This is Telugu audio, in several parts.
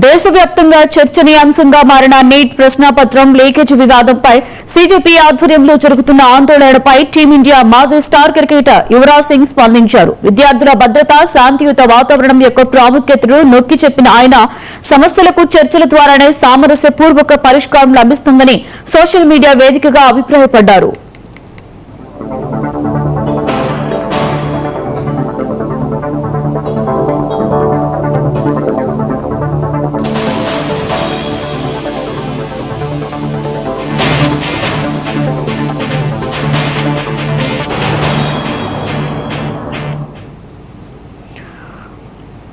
దేశవ్యాప్తంగా చర్చనీయాంశంగా మారిన నీట్ ప్రశ్నాపత్రం లీకేజీ వివాదంపై సీజేపీ ఆధ్వర్యంలో జరుగుతున్న ఆందోళనపై టీమిండియా మాజీ స్టార్ క్రికెటర్ యువరాజ్ సింగ్ స్పందించారు. విద్యార్థుల భద్రత, శాంతియుత వాతావరణం యొక్క ప్రాముఖ్యతను నొక్కి చెప్పిన ఆయన సమస్యలకు చర్చల ద్వారానే సామరస్యపూర్వక పరిష్కారం లభిస్తుందని సోషల్ మీడియా వేదికగా అభిప్రాయపడ్డారు.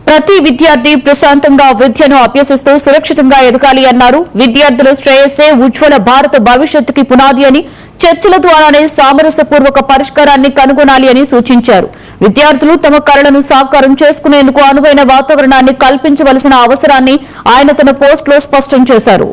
ప్రతి విద్యార్థి ప్రశాంతంగా విద్యను అభ్యసిస్తూ సురక్షితంగా ఎదగాలి అన్నారు. విద్యార్థుల శ్రేయస్సే ఉజ్వల భారత భవిష్యత్తుకి పునాది అని, చర్చల ద్వారానే సామరస్యపూర్వక పరిష్కారాన్ని కనుగొనాలి అని సూచించారు. విద్యార్థులు తమ కలలను సాకారం చేసుకునేందుకు అనువైన వాతావరణాన్ని కల్పించవలసిన అవసరాన్ని ఆయన తన పోస్టులో స్పష్టం చేశారు.